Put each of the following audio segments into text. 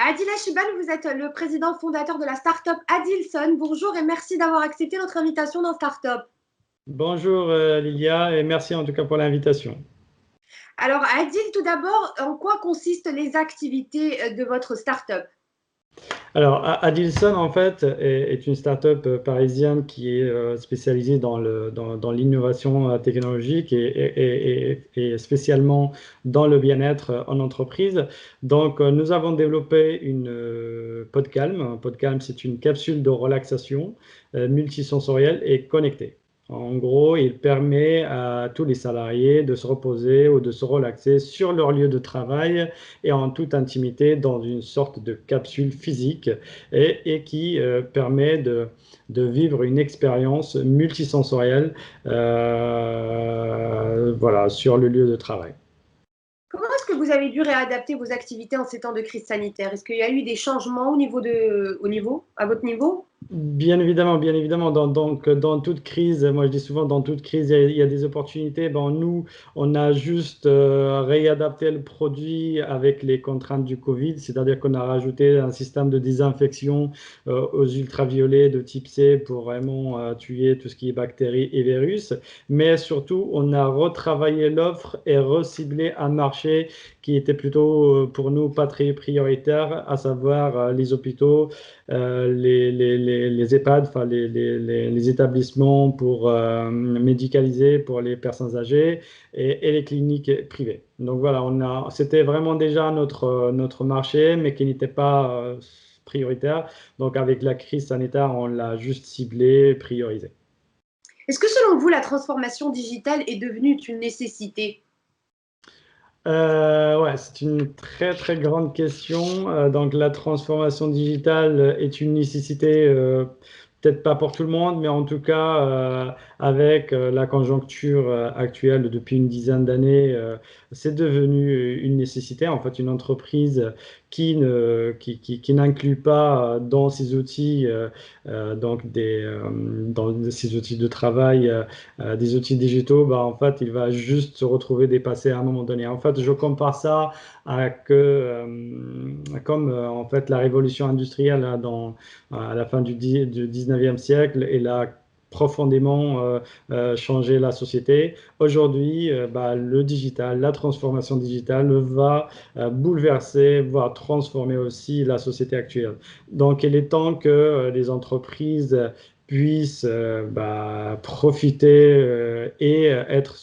Adil Achiban, vous êtes le président fondateur de la start-up Adilson. Bonjour et merci d'avoir accepté notre invitation dans Startup. Bonjour Lilia et merci en tout cas pour l'invitation. Alors Adil, tout d'abord, en quoi consistent les activités de votre start-up? Alors Adilson en fait est une start-up parisienne qui est spécialisée dans l'innovation technologique et spécialement dans le bien-être en entreprise. Donc nous avons développé une PodCalm. Un PodCalm, c'est une capsule de relaxation multisensorielle et connectée. En gros, il permet à tous les salariés de se reposer ou de se relaxer sur leur lieu de travail et en toute intimité dans une sorte de capsule physique et qui permet de vivre une expérience multisensorielle voilà, sur le lieu de travail. Comment est-ce que vous avez dû réadapter vos activités en ces temps de crise sanitaire? Est-ce qu'il y a eu des changements à votre niveau? Bien évidemment, donc, dans toute crise, moi je dis souvent, dans toute crise, il y a des opportunités. Bon, nous, on a juste réadapté le produit avec les contraintes du Covid, c'est-à-dire qu'on a rajouté un système de désinfection aux ultraviolets de type C pour vraiment tuer tout ce qui est bactéries et virus. Mais surtout, on a retravaillé l'offre et reciblé un marché qui était plutôt pour nous pas très prioritaire, à savoir les hôpitaux, les EHPAD, enfin les établissements pour médicaliser pour les personnes âgées et les cliniques privées. Donc voilà, c'était vraiment déjà notre marché, mais qui n'était pas prioritaire. Donc avec la crise sanitaire, on l'a juste ciblé, priorisé. Est-ce que selon vous, la transformation digitale est devenue une nécessité? Ouais, c'est une très très grande question. Donc la transformation digitale est une nécessité, peut-être pas pour tout le monde, mais en tout cas avec la conjoncture actuelle depuis une dizaine d'années, c'est devenu une nécessité. En fait, une entreprise qui n'inclut pas dans ses outils donc dans ses outils de travail des outils digitaux, bah, en fait, il va juste se retrouver dépassé à un moment donné. En fait, je compare ça comme en fait la révolution industrielle là, à la fin du 19e siècle et là profondément changé la société. Aujourd'hui, bah, le digital, la transformation digitale va bouleverser, voire transformer aussi la société actuelle. Donc, il est temps que les entreprises puissent bah, profiter et être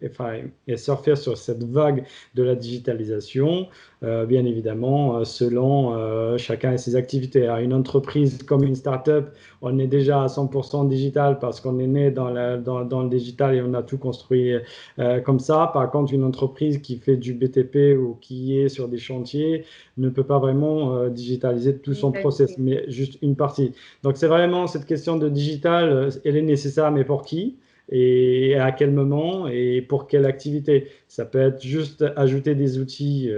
enfin, et surfer sur cette vague de la digitalisation, bien évidemment, selon chacun et ses activités. Alors, une entreprise comme une start-up, on est déjà à 100% digital parce qu'on est né dans le digital et on a tout construit comme ça. Par contre, une entreprise qui fait du BTP ou qui est sur des chantiers ne peut pas vraiment digitaliser tout son process, mais juste une partie. Donc, c'est vraiment cette question de digital, elle est nécessaire, mais pour qui? Et à quel moment et pour quelle activité? Ça peut être juste ajouter des outils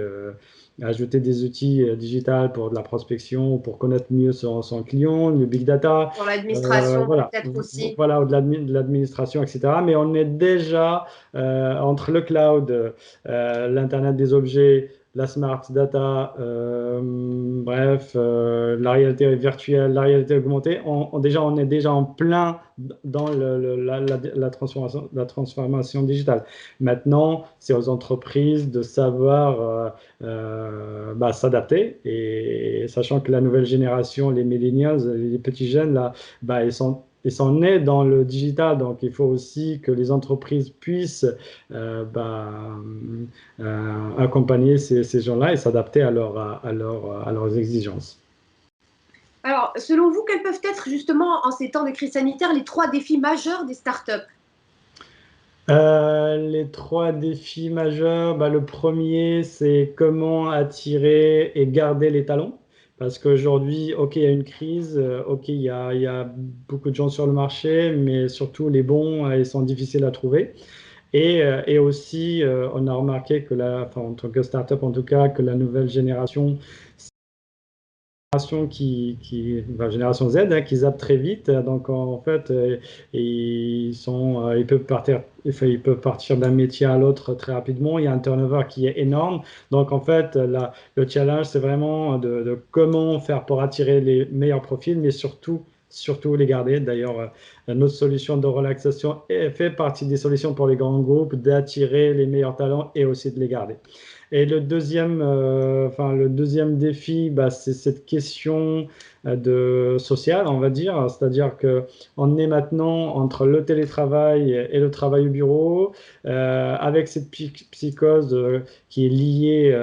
digitales pour de la prospection ou pour connaître mieux son client, le big data, Pour l'administration, voilà, peut-être aussi. voilà, de l'administration, etc. Mais on est déjà entre le cloud, l'Internet des objets, la smart data, bref, la réalité virtuelle, la réalité augmentée, déjà, on est déjà en plein dans la transformation digitale. Maintenant, c'est aux entreprises de savoir bah, s'adapter et sachant que la nouvelle génération, les millennials, les petits jeunes, là, bah, ils sont nés dans le digital, donc il faut aussi que les entreprises puissent bah, accompagner ces gens-là et s'adapter à leurs exigences. Alors, selon vous, quels peuvent être justement en ces temps de crise sanitaire les 3 défis majeurs des startups? Les trois défis majeurs, bah, le premier, c'est comment attirer et garder les talents. Parce qu'aujourd'hui, OK, il y a une crise, OK, il y a beaucoup de gens sur le marché, mais surtout les bons, ils sont difficiles à trouver. Et aussi, on a remarqué que enfin, en tant que startup en tout cas, que la nouvelle génération génération Z, hein, qui zappe très vite. Donc, en fait, ils peuvent partir d'un métier à l'autre très rapidement. Il y a un turnover qui est énorme. Donc, en fait, le challenge, c'est vraiment de comment faire pour attirer les meilleurs profils, mais surtout les garder. D'ailleurs, notre solution de relaxation fait partie des solutions pour les grands groupes d'attirer les meilleurs talents et aussi de les garder. Et le deuxième défi, bah, c'est cette question sociale, on va dire. C'est-à-dire que on est maintenant entre le télétravail et le travail au bureau, avec cette psychose qui est liée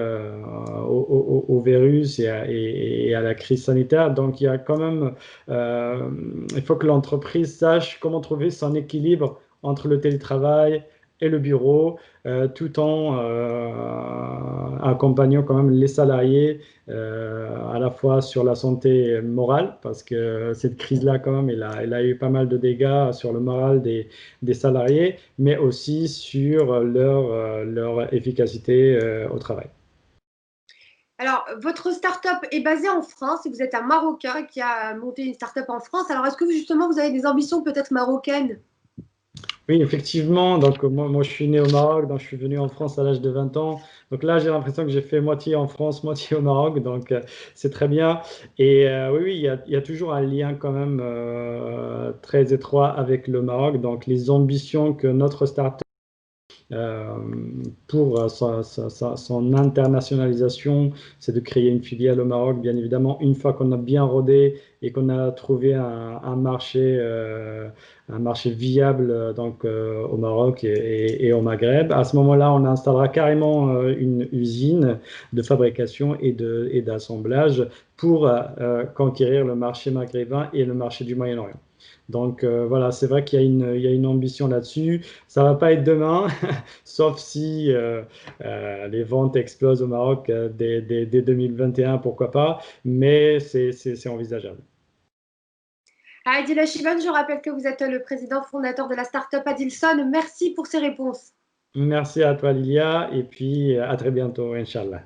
au virus et à la crise sanitaire. Donc, il y a quand même, il faut que l'entreprise sache comment trouver son équilibre entre le télétravail et le bureau, tout en accompagnant quand même les salariés à la fois sur la santé morale, parce que cette crise-là, quand même, elle a eu pas mal de dégâts sur le moral des salariés, mais aussi sur leur efficacité au travail. Alors, votre start-up est basée en France et vous êtes un Marocain qui a monté une start-up en France. Alors, est-ce que justement vous avez des ambitions peut-être marocaines? Oui, effectivement. Donc, moi, je suis né au Maroc, donc je suis venu en France à l'âge de 20 ans. Donc là, j'ai l'impression que j'ai fait moitié en France, moitié au Maroc. Donc, c'est très bien. Et oui, il y a toujours un lien quand même très étroit avec le Maroc. Donc, les ambitions que notre start euh, pour son internationalisation, c'est de créer une filiale au Maroc, bien évidemment, une fois qu'on a bien rodé et qu'on a trouvé un marché viable au Maroc et au Maghreb. À ce moment-là, on installera carrément une usine de fabrication et d'assemblage pour conquérir le marché maghrébin et le marché du Moyen-Orient. Donc voilà, c'est vrai qu'il y a une ambition là-dessus. Ça va pas être demain, sauf si les ventes explosent au Maroc dès 2021, pourquoi pas, mais c'est envisageable. Adil Achiban, je rappelle que vous êtes le président fondateur de la start-up Adilson. Merci pour ces réponses. Merci à toi, Lilia, et puis à très bientôt, Inch'Allah.